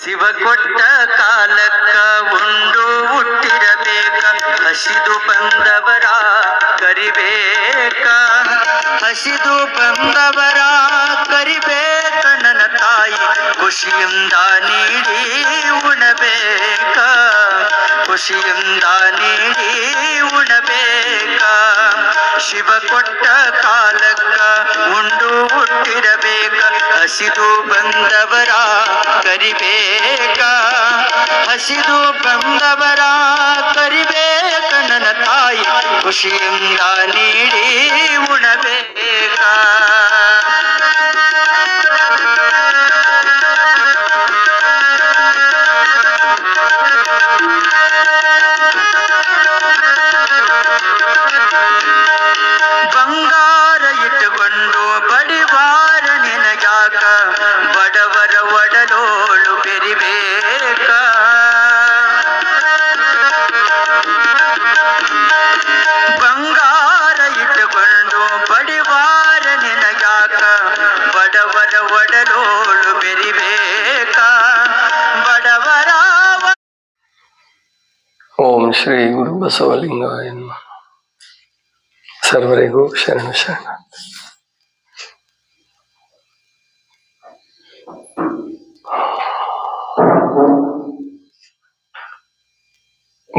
ಶಿವ ಕೊಟ್ಟ ಕಾಲಕ್ಕ ಉಂಡು ಹುಟ್ಟಿರಬೇಕ, ಹಸಿದು ಬಂದವರ ಕರಿಬೇಕ, ಹಸಿದು ಬಂದವರ ಕರಿಬೇಕ. ನನ್ನ ತಾಯಿ ಖುಷಿಯಿಂದ ನೀಡಿ ಉಣಬೇಕ, ಖುಷಿಯಿಂದ ನೀಡಿ ಉಣಬೇಕ. ಶಿವ ಕೊಟ್ಟ ಕಾಲಕ್ಕ ಉಂಡು ಹುಟ್ಟಿರಬೇಕ, ಹಸಿದು ಬಂದವರ ಕರಿಬೇಕ, ಹಸಿದು ಬಂದವರ ಕರಿಬೇಕ. ನನ್ನ ತಾಯಿ ಖುಷಿಯಿಂದ ನೀಡಿ ಉಣಬೇಕ. ಬಂಗಾರ ಇಟ್ಟುಕೊಂಡು ಬಡಿವಾರ ನಿನಗ್ಯಾಕ, ಬಡವರ ಒಡಲೋಳು ಬೆರಿಬೇಕ. ಬಂಗಾರ ಇಟ್ಟುಕೊಂಡು ಬಡಿವಾರ ನಿನಗ್ಯಾಕ, ಬಡವರ ಒಡಲೋಳು ಬೆರಿಬೇಕ, ಬಡವರ. ಓಂ ಶ್ರೀ ಗುರು ಬಸವಲಿಂಗಾಯ ನಮಃ. ಸರ್ವರಿಗೂ ಶರಣ ಶರಣ.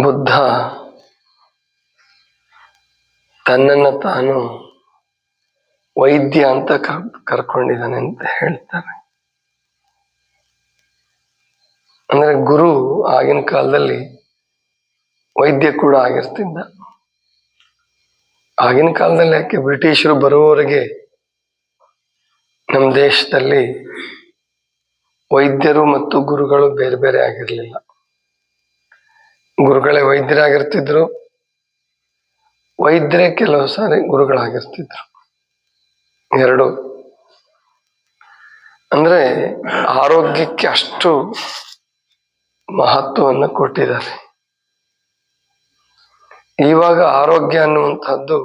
ಬುದ್ಧ ತನ್ನನ್ನು ತಾನು ವೈದ್ಯ ಅಂತ ಕರ್ಕೊಂಡಿದ್ದಾನೆ ಅಂತ ಹೇಳ್ತಾರೆ. ಅಂದ್ರೆ ಗುರು ಆಗಿನ ಕಾಲದಲ್ಲಿ ವೈದ್ಯ ಕೂಡ ಆಗಿರ್ತಿದ್ದ. ಆಗಿನ ಕಾಲದಲ್ಲಿ ಯಾಕೆ ಬ್ರಿಟಿಷರು ಬರುವವರೆಗೆ ನಮ್ಮ ದೇಶದಲ್ಲಿ ವೈದ್ಯರು ಮತ್ತು ಗುರುಗಳು ಬೇರೆ ಬೇರೆ ಆಗಿರ್ಲಿಲ್ಲ. ಗುರುಗಳೇ ವೈದ್ಯರಾಗಿರ್ತಿದ್ರು, ವೈದ್ಯರೇ ಕೆಲವು ಸಾರಿ ಗುರುಗಳಾಗಿರ್ತಿದ್ರು. ಎರಡು ಅಂದ್ರೆ ಆರೋಗ್ಯಕ್ಕೆ ಅಷ್ಟು ಮಹತ್ವವನ್ನು ಕೊಟ್ಟಿದ್ದಾರೆ. ಇವಾಗ ಆರೋಗ್ಯ ಅನ್ನುವಂಥದ್ದು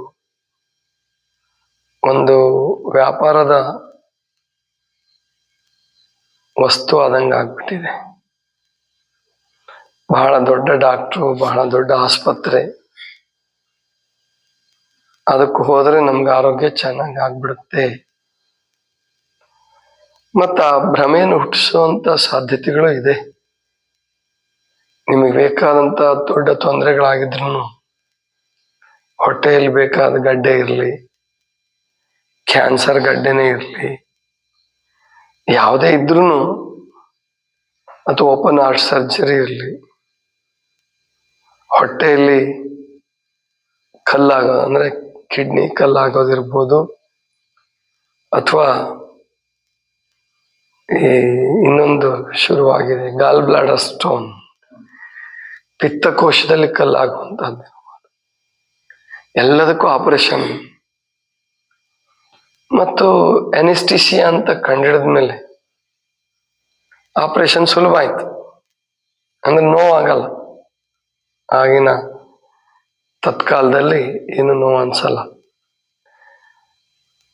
ಒಂದು ವ್ಯಾಪಾರದ ವಸ್ತು ಆದಂಗೆ ಆಗ್ಬಿಟ್ಟಿದೆ. ಬಹಳ ದೊಡ್ಡ ಡಾಕ್ಟ್ರು, ಬಹಳ ದೊಡ್ಡ ಆಸ್ಪತ್ರೆ, ಅದಕ್ಕೆ ಹೋದ್ರೆ ನಮ್ಗೆ ಆರೋಗ್ಯ ಚೆನ್ನಾಗಿ ಆಗ್ಬಿಡುತ್ತೆ. ಮತ್ತ ಆ ಭ್ರಮೆಯನ್ನು ಹುಟ್ಟಿಸುವಂತ ಸಾಧ್ಯತೆಗಳು ಇದೆ. ನಿಮಗೆ ಬೇಕಾದಂತ ದೊಡ್ಡ ತೊಂದರೆಗಳಾಗಿದ್ರು, ಹೊಟ್ಟೆಯಲ್ಲಿ ಬೇಕಾದ ಗಡ್ಡೆ ಇರಲಿ, ಕ್ಯಾನ್ಸರ್ ಗಡ್ಡೆನೇ ಇರಲಿ, ಯಾವುದೇ ಇದ್ರೂ, ಅಥವಾ ಓಪನ್ ಹಾರ್ಟ್ ಸರ್ಜರಿ ಇರಲಿ, ಹೊಟ್ಟೆಯಲ್ಲಿ ಕಲ್ಲಾಗೋದು ಅಂದ್ರೆ ಕಿಡ್ನಿ ಕಲ್ಲಾಗೋದಿರ್ಬೋದು, ಅಥವಾ ಈ ಇನ್ನೊಂದು ಶುರುವಾಗಿದೆ ಗಾಲ್ ಬ್ಲಾಡರ್ ಸ್ಟೋನ್, ಪಿತ್ತಕೋಶದಲ್ಲಿ ಕಲ್ಲಾಗುವಂತಹದ್ದು, ಎಲ್ಲದಕ್ಕೂ ಆಪರೇಷನ್. ಮತ್ತು ಅನಿಸ್ಟಿಸಿಯಾ ಅಂತ ಕಂಡಿಡಿದ ಮೇಲೆ ಆಪರೇಷನ್ ಸುಲಭ ಆಯ್ತು, ಅಂದ್ರೆ ನೋವಾಗಲ್ಲ. ಆಗಿನ ತತ್ಕಾಲದಲ್ಲಿ ಏನು ನೋವು ಅನ್ಸಲ್ಲ.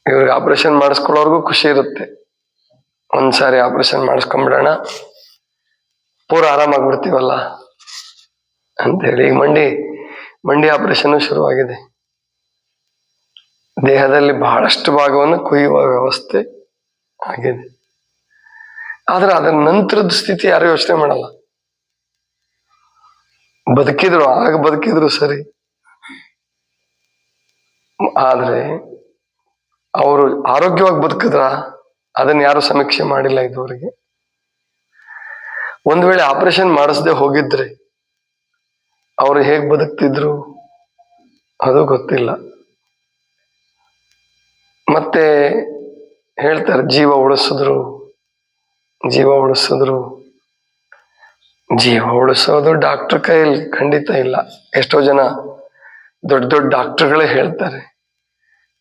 ಇವ್ರಿಗೆ ಆಪರೇಷನ್ ಮಾಡಿಸ್ಕೊಳ್ಳೋರ್ಗು ಖುಷಿ ಇರುತ್ತೆ, ಒಂದ್ಸಾರಿ ಆಪರೇಷನ್ ಮಾಡಿಸ್ಕೊಂಡ್ಬಿಡೋಣ, ಪೂರ ಆರಾಮಾಗ್ಬಿಡ್ತೀವಲ್ಲ ಅಂತೇಳಿ. ಈಗ ಮಂಡಿ ಆಪರೇಷನ್ ಶುರುವಾಗಿದೆ. ದೇಹದಲ್ಲಿ ಬಹಳಷ್ಟು ಭಾಗವನ್ನು ಕೊಯ್ಯುವ ವ್ಯವಸ್ಥೆ ಆಗಿದೆ. ಆದ್ರೆ ಅದರ ನಂತರದ ಸ್ಥಿತಿ ಯಾರು ಯೋಚನೆ ಮಾಡಲ್ಲ. ಬದುಕಿದ್ರು ಸರಿ, ಆದ್ರೆ ಅವರು ಆರೋಗ್ಯವಾಗಿ ಬದುಕಿದ್ರ ಅದನ್ನ ಯಾರು ಸಮೀಕ್ಷೆ ಮಾಡಿಲ್ಲ ಇದುವರೆಗೆ. ಒಂದ್ ವೇಳೆ ಆಪರೇಷನ್ ಮಾಡಿಸದೆ ಹೋಗಿದ್ರೆ ಅವರು ಹೇಗ್ ಬದುಕ್ತಿದ್ರು ಅದು ಗೊತ್ತಿಲ್ಲ. ಮತ್ತೆ ಹೇಳ್ತಾರೆ ಜೀವ ಉಳಿಸೋದು ಡಾಕ್ಟರ್ ಕೈಯಲ್ಲಿ ಖಂಡಿತ ಇಲ್ಲ. ಎಷ್ಟೋ ಜನ ದೊಡ್ಡ ದೊಡ್ಡ ಡಾಕ್ಟರ್ಗಳೇ ಹೇಳ್ತಾರೆ,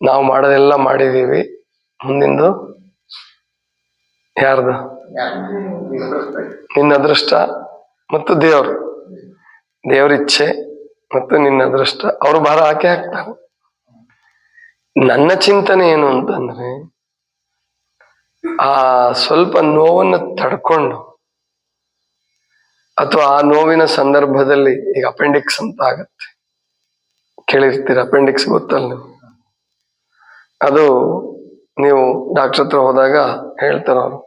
ನಾವು ಮಾಡೋದೆಲ್ಲ ಮಾಡಿದೀವಿ, ಮುಂದಿಂದು ಯಾರ್ದು? ನಿನ್ನ ಅದೃಷ್ಟ ಮತ್ತು ದೇವ್ರ ಇಚ್ಛೆ ಮತ್ತು ನಿನ್ನ ಅದೃಷ್ಟ. ಅವರು ಭಾರ ಹಾಕ್ತಾರೆ. ನನ್ನ ಚಿಂತನೆ ಏನು ಅಂತಂದ್ರೆ, ಆ ಸ್ವಲ್ಪ ನೋವನ್ನು ತಡ್ಕೊಂಡು ಅಥವಾ ಆ ನೋವಿನ ಸಂದರ್ಭದಲ್ಲಿ ಈಗ ಅಪೆಂಡಿಕ್ಸ್ ಅಂತ ಆಗತ್ತೆ, ಕೇಳಿರ್ತೀರ. ಅಪೆಂಡಿಕ್ಸ್ ಗೊತ್ತಲ್ಲ ನೀವು? ಅದು ನೀವು ಡಾಕ್ಟರ್ ಹತ್ರ ಹೋದಾಗ ಹೇಳ್ತಾರ ಅವರು,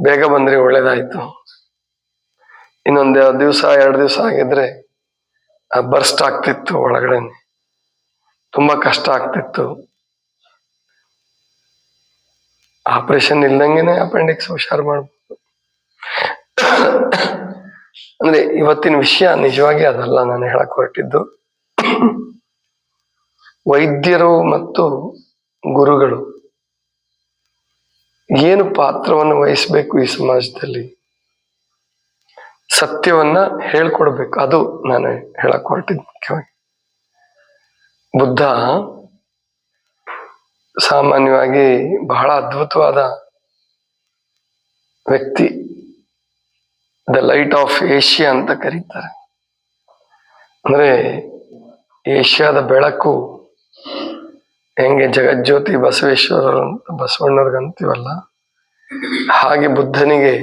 ಬೇಗ ಬಂದ್ರಿ ಒಳ್ಳೇದಾಯ್ತು, ಇನ್ನೊಂದು ದಿವಸ 2 ದಿವಸ ಆಗಿದ್ರೆ ಬರ್ಸ್ಟ್ ಆಗ್ತಿತ್ತು, ಒಳಗಡೆ ತುಂಬಾ ಕಷ್ಟ ಆಗ್ತಿತ್ತು. ಆಪರೇಷನ್ ಇಲ್ದಂಗೆನೆ ಅಪೆಂಡಿಕ್ಸ್ ಹುಷಾರು ಮಾಡ್ಬೋದು. ಅಂದ್ರೆ ಇವತ್ತಿನ ವಿಷಯ ನಿಜವಾಗಿ ಅದಲ್ಲ ನಾನು ಹೇಳಕ್ ಹೊರಟಿದ್ದು. ವೈದ್ಯರು ಮತ್ತು ಗುರುಗಳು ಏನು ಪಾತ್ರವನ್ನು ವಹಿಸ್ಬೇಕು ಈ ಸಮಾಜದಲ್ಲಿ, ಸತ್ಯವನ್ನ ಹೇಳ್ಕೊಡ್ಬೇಕು, ಅದು ನಾನು ಹೇಳಕ್ ಹೊರಟಿದ್ದು ಮುಖ್ಯವಾಗಿ. ಬುದ್ಧ ಸಾಮಾನ್ಯವಾಗಿ ಬಹಳ ಅದ್ಭುತವಾದ ವ್ಯಕ್ತಿ, ದ ಲೈಟ್ ಆಫ್ ಏಷ್ಯಾ ಅಂತ ಕರೀತಾರೆ. ಅಂದ್ರೆ ಏಷ್ಯಾದ ಬೆಳಕು, ಹೆಂಗೆ ಜಗಜ್ಯೋತಿ ಬಸವೇಶ್ವರರು ಅಂತ ಬಸವಣ್ಣವ್ರಿಗಂತೀವಲ್ಲ, ಹಾಗೆ ಬುದ್ಧನಿಗೆ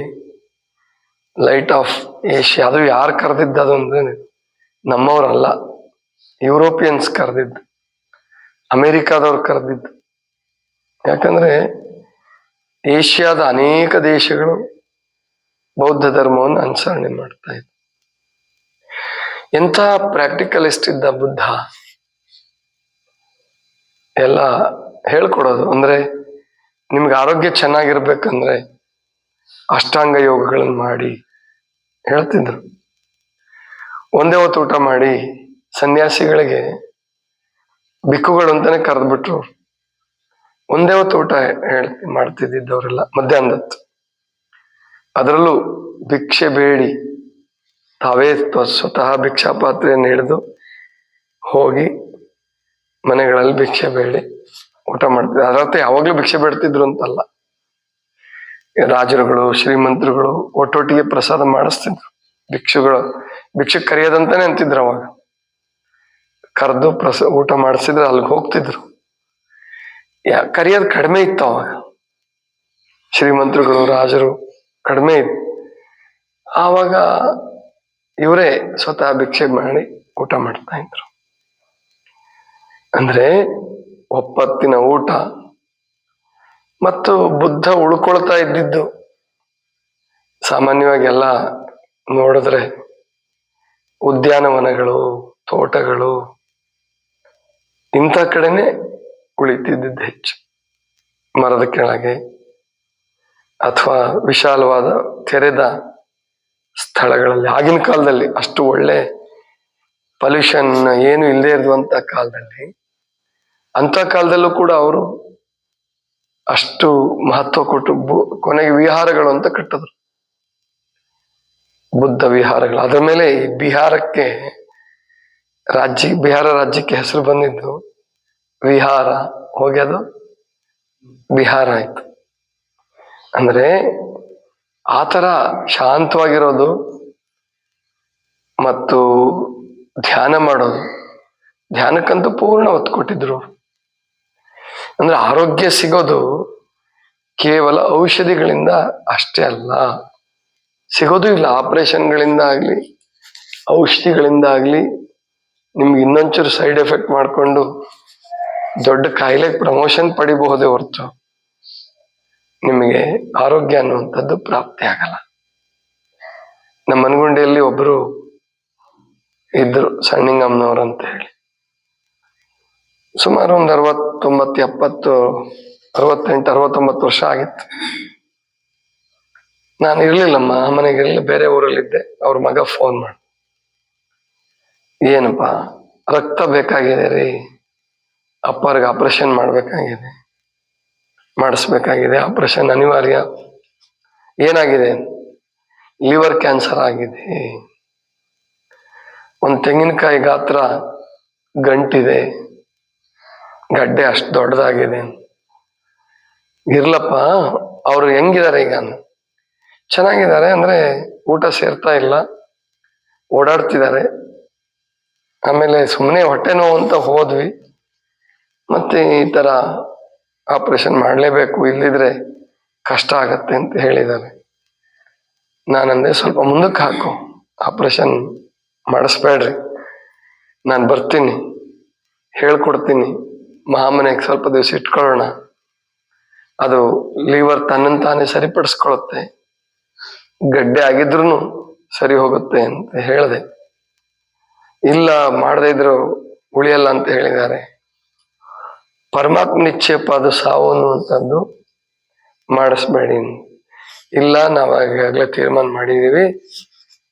ಲೈಟ್ ಆಫ್ ಏಷ್ಯಾ. ಅದು ಯಾರು ಕರೆದಿದ್ದದು ಅಂದ್ರೆ ನಮ್ಮವ್ರಲ್ಲ, ಯುರೋಪಿಯನ್ಸ್ ಕರೆದಿದ್ದು, ಅಮೆರಿಕಾದವ್ರು ಕರೆದಿದ್ದು. ಯಾಕಂದ್ರೆ ಏಷ್ಯಾದ ಅನೇಕ ದೇಶಗಳು ಬೌದ್ಧ ಧರ್ಮವನ್ನು ಅನುಸರಣೆ ಮಾಡ್ತಾ ಇದ್ದ. ಎಂಥ ಪ್ರಾಕ್ಟಿಕಲಿಸ್ಟ್ ಇದ್ದ ಬುದ್ಧ. ಎಲ್ಲ ಹೇಳ್ಕೊಡೋದು ಅಂದ್ರೆ, ನಿಮ್ಗೆ ಆರೋಗ್ಯ ಚೆನ್ನಾಗಿರ್ಬೇಕಂದ್ರೆ ಅಷ್ಟಾಂಗ ಯೋಗಗಳನ್ನು ಮಾಡಿ ಹೇಳ್ತಿದ್ರು. ಒಂದೇ ಹೊತ್ತು ಊಟ ಮಾಡಿ, ಸನ್ಯಾಸಿಗಳಿಗೆ ಬಿಕ್ಕುಗಳು ಅಂತಾನೆ ಕರೆದ್ಬಿಟ್ರು. ಒಂದೇ ಹೊತ್ತು ಊಟ ಮಾಡ್ತಿದ್ದವರೆಲ್ಲ ಮಧ್ಯಾಹ್ನದತ್ತು. ಅದರಲ್ಲೂ ಭಿಕ್ಷೆ ಬೇಡಿ ತಾವೇ ಸ್ವತಃ ಭಿಕ್ಷಾ ಪಾತ್ರೆಯನ್ನು ಹಿಡಿದು ಹೋಗಿ ಮನೆಗಳಲ್ಲಿ ಭಿಕ್ಷೆ ಬೇಡಿ ಊಟ ಮಾಡ್ತಿದ್ರು. ಅದರರ್ಥ ಯಾವಾಗ್ಲೂ ಭಿಕ್ಷೆ ಬೇಡ್ತಿದ್ರು ಅಂತಲ್ಲ, ರಾಜರುಗಳು ಶ್ರೀಮಂತರುಗಳು ಒಟ್ಟೊಟ್ಟಿಗೆ ಪ್ರಸಾದ ಮಾಡಿಸ್ತಿದ್ರು. ಭಿಕ್ಷೆ ಕರೆಯೋದಂತಾನೆ ಅಂತಿದ್ರು. ಅವಾಗ ಕರೆದು ಊಟ ಮಾಡಿಸಿದ್ರೆ ಅಲ್ಲಿಗೆ ಹೋಗ್ತಿದ್ರು. ಕರೆಯೋದು ಕಡಿಮೆ ಇತ್ತು ಅವಾಗ, ಶ್ರೀಮಂತರುಗಳು ರಾಜರು ಕಡಿಮೆ ಇತ್ತು. ಆವಾಗ ಇವರೇ ಸ್ವತಃ ಭಿಕ್ಷೆ ಮಾಡಿ ಊಟ ಮಾಡ್ತಾ ಇದ್ರು. ಅಂದ್ರೆ ಒಪ್ಪತ್ತಿನ ಊಟ. ಮತ್ತು ಬುದ್ಧ ಉಳ್ಕೊಳ್ತಾ ಇದ್ದಿದ್ದು ಸಾಮಾನ್ಯವಾಗಿ ಎಲ್ಲ ನೋಡಿದ್ರೆ ಉದ್ಯಾನವನಗಳು, ತೋಟಗಳು, ಇಂಥ ಕಡೆನೆ ಉಳಿತಿದ್ದಿದ್ದು ಹೆಚ್ಚು. ಮರದ ಕೆಳಗೆ ಅಥವಾ ವಿಶಾಲವಾದ ತೆರೆದ ಸ್ಥಳಗಳಲ್ಲಿ. ಆಗಿನ ಕಾಲದಲ್ಲಿ ಅಷ್ಟು ಒಳ್ಳೆ ಪೊಲ್ಯೂಷನ್ ಏನು ಇಲ್ಲದೆ ಇರುವಂತ ಕಾಲದಲ್ಲಿ, ಅಂತ ಕಾಲದಲ್ಲೂ ಕೂಡ ಅವರು ಅಷ್ಟು ಮಹತ್ವ ಕೊಟ್ಟು ಕೊನೆಗೆ ವಿಹಾರಗಳು ಅಂತ ಕಟ್ಟಿದ್ರು, ಬುದ್ಧ ವಿಹಾರಗಳು. ಅದರ ಮೇಲೆ ಈ ಬಿಹಾರಕ್ಕೆ ಬಿಹಾರ ರಾಜ್ಯಕ್ಕೆ ಹೆಸರು ಬಂದಿದ್ದು ವಿಹಾರ, ಹೋಗಿ ಅದು ಬಿಹಾರ ಆಯ್ತು. ಅಂದ್ರೆ ಆತರ ಶಾಂತವಾಗಿರೋದು ಮತ್ತು ಧ್ಯಾನ ಮಾಡೋದು. ಧ್ಯಾನಕ್ಕಂತೂ ಪೂರ್ಣ ಒತ್ತು ಕೊಟ್ಟಿದ್ರು. ಅಂದ್ರೆ ಆರೋಗ್ಯ ಸಿಗೋದು ಕೇವಲ ಔಷಧಿಗಳಿಂದ ಅಷ್ಟೇ ಅಲ್ಲ, ಸಿಗೋದು ಇಲ್ಲ. ಆಪರೇಷನ್ಗಳಿಂದ ಆಗ್ಲಿ, ಔಷಧಿಗಳಿಂದ ಆಗ್ಲಿ, ನಿಮ್ಗೆ ಇನ್ನೊಂಚೂರು ಸೈಡ್ ಎಫೆಕ್ಟ್ ಮಾಡ್ಕೊಂಡು ದೊಡ್ಡ ಕಾಯಿಲೆಗೆ ಪ್ರಮೋಷನ್ ಪಡಿಬಹುದೇ ಹೊರತು ನಿಮಗೆ ಆರೋಗ್ಯ ಅನ್ನುವಂಥದ್ದು ಪ್ರಾಪ್ತಿ ಆಗಲ್ಲ. ನಮ್ಮ ಮನಗುಂಡಿಯಲ್ಲಿ ಒಬ್ರು ಇದ್ರು, ಸಣ್ಣಿಂಗಮ್ಮನವ್ರು ಅಂತ ಹೇಳಿ. ಸುಮಾರು ಒಂದು 69 ವರ್ಷ ಆಗಿತ್ತು. ನಾನು ಇರ್ಲಿಲ್ಲಮ್ಮ, ಆ ಮನೆಗಿರ್ಲಿಲ್ಲ, ಬೇರೆ ಊರಲ್ಲಿದ್ದೆ. ಅವ್ರ ಮಗ ಫೋನ್ ಮಾಡಿ, ಏನಪ್ಪಾ ರಕ್ತ ಬೇಕಾಗಿದೆ ರೀ, ಅಪ್ಪರ್ಗೆ ಆಪರೇಷನ್ ಮಾಡಿಸ್ಬೇಕಾಗಿದೆ, ಆಪರೇಷನ್ ಅನಿವಾರ್ಯ. ಏನಾಗಿದೆ? ಲಿವರ್ ಕ್ಯಾನ್ಸರ್ ಆಗಿದೆ, ಒಂದು ತೆಂಗಿನಕಾಯಿ ಗಾತ್ರ ಗಂಟಿದೆ, ಗಡ್ಡೆ ಅಷ್ಟು ದೊಡ್ಡದಾಗಿದೆ. ಇರ್ಲಪ್ಪ, ಅವ್ರು ಹೆಂಗಿದ್ದಾರೆ ಈಗ? ಚೆನ್ನಾಗಿದ್ದಾರೆ, ಅಂದ್ರೆ ಊಟ ಸೇರ್ತಾ ಇಲ್ಲ, ಓಡಾಡ್ತಿದ್ದಾರೆ. ಆಮೇಲೆ ಸುಮ್ಮನೆ ಹೊಟ್ಟೆ ನೋವು ಅಂತ ಹೋದ್ವಿ, ಮತ್ತೆ ಈ ತರ ಆಪರೇಷನ್ ಮಾಡಲೇಬೇಕು, ಇಲ್ಲಿದ್ರೆ ಕಷ್ಟ ಆಗತ್ತೆ ಅಂತ ಹೇಳಿದ್ದಾರೆ. ನಾನಂದೆ ಸ್ವಲ್ಪ ಮುಂದಕ್ಕೆ ಹಾಕು, ಆಪರೇಷನ್ ಮಾಡಿಸ್ಬೇಡ್ರಿ, ನಾನು ಬರ್ತೀನಿ, ಹೇಳ್ಕೊಡ್ತೀನಿ, ಮಹಾಮನೆಗೆ ಸ್ವಲ್ಪ ದಿವಸ ಇಟ್ಕೊಳ್ಳೋಣ, ಅದು ಲಿವರ್ ತನ್ನನ್ನು ತಾನೇ ಸರಿಪಡಿಸ್ಕೊಳುತ್ತೆ, ಗಡ್ಡೆ ಆಗಿದ್ರು ಸರಿ ಹೋಗುತ್ತೆ ಅಂತ ಹೇಳಿದೆ. ಇಲ್ಲ ಮಾಡದೇ ಇದ್ರು ಉಳಿಯಲ್ಲ ಅಂತ ಹೇಳಿದ್ದಾರೆ. ಪರಮಾತ್ಮ ನಿಕ್ಷೇಪ ಅದು ಸಾವು ಅನ್ನುವಂಥದ್ದು ಮಾಡಿಸ್ಬೇಡಿ. ಇಲ್ಲ ನಾವು ಈಗಾಗಲೇ ತೀರ್ಮಾನ ಮಾಡಿದೀವಿ,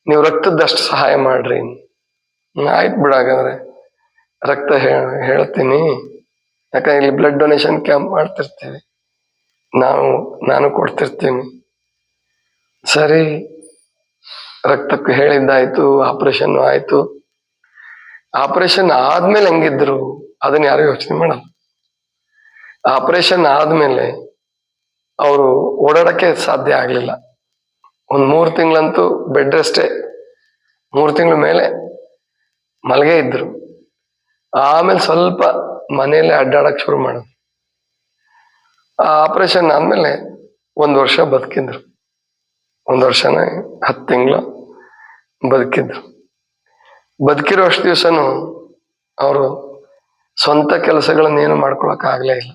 ನೀವು ರಕ್ತದಷ್ಟು ಸಹಾಯ ಮಾಡ್ರಿ. ಆಯ್ತು ಬಿಡಾಗಂದ್ರೆ ರಕ್ತ ಹೇಳ್ತೀನಿ, ಯಾಕಂದ್ರೆ ಇಲ್ಲಿ ಬ್ಲಡ್ ಡೊನೇಷನ್ ಕ್ಯಾಂಪ್ ಮಾಡ್ತಿರ್ತೀವಿ, ನಾನು ಕೊಡ್ತಿರ್ತೀನಿ. ಸರಿ, ರಕ್ತಕ್ಕೆ ಹೇಳಿದ್ದಾಯ್ತು, ಆಪರೇಷನ್ ಆಯ್ತು. ಆಪರೇಷನ್ ಆದ್ಮೇಲೆ ಹೆಂಗಿದ್ರು ಅದನ್ನ ಯಾರು ಯೋಚನೆ ಮಾಡಲ್ಲ. ಆಪರೇಷನ್ ಆದ್ಮೇಲೆ ಅವರು ಓಡಾಡಕ್ಕೆ ಸಾಧ್ಯ ಆಗ್ಲಿಲ್ಲ. 3 ತಿಂಗಳಂತೂ ಬೆಡ್ ರೆಸ್ಟೇ, 3 ತಿಂಗಳ ಮೇಲೆ ಮಲಗೇ ಇದ್ರು. ಆಮೇಲೆ ಸ್ವಲ್ಪ ಮನೆಯಲ್ಲೇ ಅಡ್ಡಾಡಕ್ ಶುರು ಮಾಡಿದ್ರು. ಆ ಆಪರೇಷನ್ ಆದ್ಮೇಲೆ 1 ವರ್ಷ ಬದುಕಿದ್ರು, 1 ವರ್ಷನ 10 ತಿಂಗಳು ಬದುಕಿದ್ರು. ಬದುಕಿರೋ ಅಷ್ಟು ದಿವಸನು ಅವರು ಸ್ವಂತ ಕೆಲಸಗಳನ್ನೇನು ಮಾಡ್ಕೊಳಕ್ ಆಗ್ಲೇ ಇಲ್ಲ.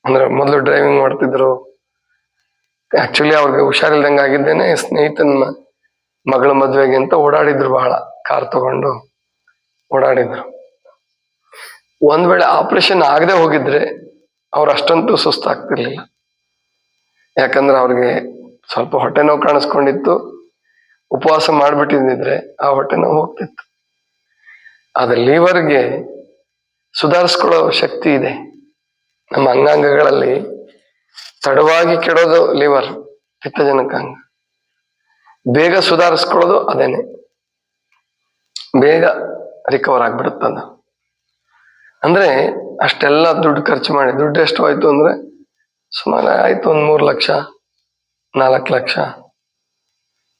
ಅಂದ್ರೆ ಮೊದಲು ಡ್ರೈವಿಂಗ್ ಮಾಡ್ತಿದ್ರು. ಆಕ್ಚುಲಿ ಅವ್ರಿಗೆ ಹುಷಾರಿಲ್ದಂಗೆ ಆಗಿದ್ದೇನೆ, ಸ್ನೇಹಿತನ ಮಗಳ ಮದ್ವೆಗೆ ಅಂತ ಓಡಾಡಿದ್ರು, ಬಹಳ ಕಾರ್ ತಗೊಂಡು ಓಡಾಡಿದ್ರು. ಒಂದ್ ವೇಳೆ ಆಪರೇಷನ್ ಆಗದೆ ಹೋಗಿದ್ರೆ ಅವ್ರು ಅಷ್ಟಂತೂ ಸುಸ್ತಾಗ್ತಿರ್ಲಿಲ್ಲ. ಯಾಕಂದ್ರೆ ಅವ್ರಿಗೆ ಸ್ವಲ್ಪ ಹೊಟ್ಟೆ ನೋವು ಕಾಣಿಸ್ಕೊಂಡಿತ್ತು, ಉಪವಾಸ ಮಾಡ್ಬಿಟ್ಟಿದ್ರೆ ಆ ಹೊಟ್ಟೆ ನೋವು ಹೋಗ್ತಿತ್ತು. ಆದ್ರೆ ಲಿವರ್ಗೆ ಸುಧಾರಿಸ್ಕೊಳ್ಳೋ ಶಕ್ತಿ ಇದೆ. ನಮ್ಮ ಅಂಗಾಂಗಗಳಲ್ಲಿ ತಡವಾಗಿ ಕೆಡೋದು ಲಿವರ್, ಪಿತ್ತಜನಕಾಂಗ. ಬೇಗ ಸುಧಾರಿಸ್ಕೊಳ್ಳೋದು ಅದೇನೆ, ಬೇಗ ರಿಕವರ್ ಆಗ್ಬಿಡುತ್ತದ. ಅಂದ್ರೆ ಅಷ್ಟೆಲ್ಲ ದುಡ್ಡು ಖರ್ಚು ಮಾಡಿ, ದುಡ್ಡು ಎಷ್ಟು ಆಯ್ತು ಅಂದ್ರೆ ಸುಮಾರು ಆಯ್ತು 3 ಲಕ್ಷ 4 ಲಕ್ಷ.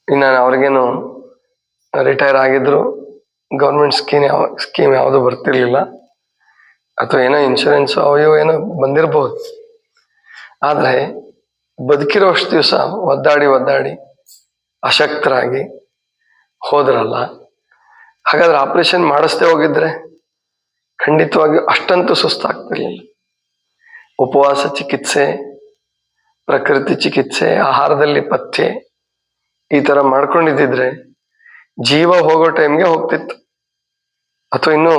ಇನ್ನು ಅವ್ರಿಗೇನು ರಿಟೈರ್ ಆಗಿದ್ರು, ಗೌರ್ಮೆಂಟ್ ಸ್ಕೀಮ್ ಯಾವುದು ಬರ್ತಿರ್ಲಿಲ್ಲ, ಅಥವಾ ಏನೋ ಇನ್ಶೂರೆನ್ಸ್ ಅವು ಏನೋ ಬಂದಿರ್ಬೋದು. ಆದ್ರೆ ಬದುಕಿರೋ ಅಷ್ಟು ದಿವಸ ಒದ್ದಾಡಿ ಅಶಕ್ತರಾಗಿ ಹೋದ್ರಲ್ಲ. ಹಾಗಾದ್ರೆ ಆಪರೇಷನ್ ಮಾಡಿಸ್ದೆ ಹೋಗಿದ್ರೆ ಖಂಡಿತವಾಗಿಯೂ ಅಷ್ಟಂತೂ ಸುಸ್ತಾಗ್ತಿರ್ಲಿಲ್ಲ. ಉಪವಾಸ ಚಿಕಿತ್ಸೆ, ಪ್ರಕೃತಿ ಚಿಕಿತ್ಸೆ, ಆಹಾರದಲ್ಲಿ ಪಥ್ಯ ಈ ತರ ಮಾಡ್ಕೊಂಡಿದ್ದಿದ್ರೆ ಜೀವ ಹೋಗೋ ಟೈಮ್ಗೆ ಹೋಗ್ತಿತ್ತು, ಅಥವಾ ಇನ್ನೂ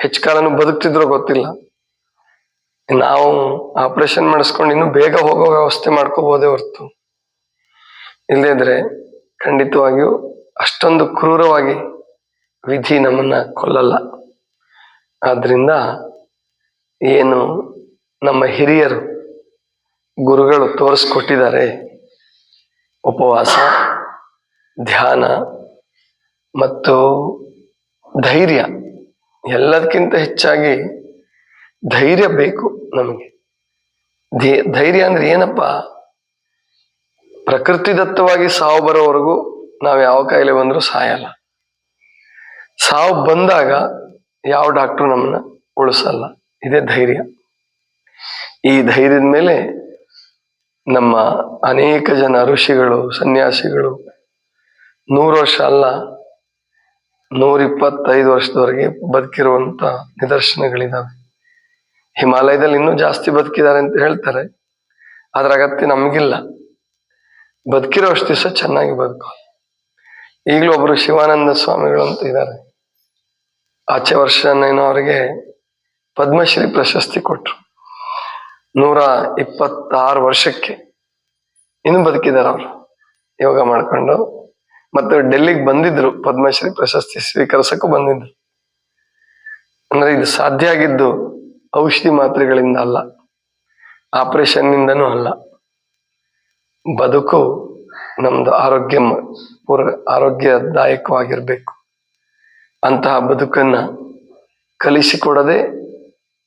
ಹೆಚ್ಚು ಕಾಲನು ಬದುಕ್ತಿದ್ರೋ ಗೊತ್ತಿಲ್ಲ. ನಾವು ಆಪರೇಷನ್ ಮಾಡಿಸ್ಕೊಂಡು ಇನ್ನೂ ಬೇಗ ಹೋಗೋ ವ್ಯವಸ್ಥೆ ಮಾಡ್ಕೋಬೋದೇ ಹೊರ್ತು, ಇಲ್ಲದಿದ್ರೆ ಖಂಡಿತವಾಗಿಯೂ ಅಷ್ಟೊಂದು ಕ್ರೂರವಾಗಿ ವಿಧಿ ನಮ್ಮನ್ನ ಕೊಲ್ಲಲ್ಲ. ಆದ್ರಿಂದ ಏನು ನಮ್ಮ ಹಿರಿಯರು ಗುರುಗಳು ತೋರಿಸ್ಕೊಟ್ಟಿದ್ದಾರೆ, ಉಪವಾಸ, ಧ್ಯಾನ ಮತ್ತು ಧೈರ್ಯ, ಎಲ್ಲದಕ್ಕಿಂತ ಹೆಚ್ಚಾಗಿ ಧೈರ್ಯ ಬೇಕು ನಮಗೆ. ಧೈರ್ಯ ಅಂದ್ರೆ ಏನಪ್ಪಾ? ಪ್ರಕೃತಿದತ್ತವಾಗಿ ಸಾವು ಬರೋವರೆಗೂ ನಾವು ಯಾವ ಕಾಯಿಲೆ ಬಂದರೂ ಸಾಯಲ್ಲ. ಸಾವು ಬಂದಾಗ ಯಾವ ಡಾಕ್ಟ್ರು ನಮ್ಮನ್ನ ಉಳಿಸಲ್ಲ. ಇದೇ ಧೈರ್ಯ. ಈ ಧೈರ್ಯದ ಮೇಲೆ ನಮ್ಮ ಅನೇಕ ಜನ ಋಷಿಗಳು, ಸನ್ಯಾಸಿಗಳು 100 ವರ್ಷ ಅಲ್ಲ 125 ವರ್ಷದವರೆಗೆ ಬದುಕಿರುವಂತ ನಿದರ್ಶನಗಳಿದಾವೆ. ಹಿಮಾಲಯದಲ್ಲಿ ಇನ್ನೂ ಜಾಸ್ತಿ ಬದುಕಿದ್ದಾರೆ ಅಂತ ಹೇಳ್ತಾರೆ, ಅದ್ರ ಅಗತ್ಯ ನಮಗಿಲ್ಲ. ಬದುಕಿರೋ ಅಷ್ಟು ದಿವಸ ಚೆನ್ನಾಗಿ ಬದುಕು. ಈಗಲೂ ಒಬ್ರು ಶಿವಾನಂದ ಸ್ವಾಮಿಗಳು ಅಂತ ಇದ್ದಾರೆ, ಆಚೆ ವರ್ಷನೇನೋ ಅವರಿಗೆ ಪದ್ಮಶ್ರೀ ಪ್ರಶಸ್ತಿ ಕೊಟ್ರು. 126 ವರ್ಷಕ್ಕೆ ಇನ್ನು ಬದುಕಿದ್ದಾರೆ ಅವರು, ಯೋಗ ಮಾಡ್ಕೊಂಡು. ಮತ್ತು ಡೆಲ್ಲಿಗೆ ಬಂದಿದ್ರು, ಪದ್ಮಶ್ರೀ ಪ್ರಶಸ್ತಿ ಸ್ವೀಕರಿಸಕ್ಕೂ ಬಂದಿದ್ರು. ಅಂದ್ರೆ ಇದು ಸಾಧ್ಯ ಆಗಿದ್ದು ಔಷಧಿ ಮಾತ್ರೆಗಳಿಂದ ಅಲ್ಲ, ಆಪರೇಷನ್ನಿಂದನೂ ಅಲ್ಲ. ಬದುಕು ನಮ್ದು ಆರೋಗ್ಯದಾಯಕವಾಗಿರ್ಬೇಕು. ಅಂತಹ ಬದುಕನ್ನ ಕಲಿಸಿಕೊಡದೆ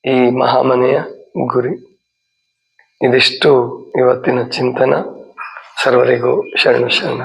ಈ ಮಹಾಮನೆಯ ಗುರಿ. ಇದಿಷ್ಟು ಇವತ್ತಿನ ಚಿಂತನ. ಸರ್ವರಿಗೂ ಶರಣ.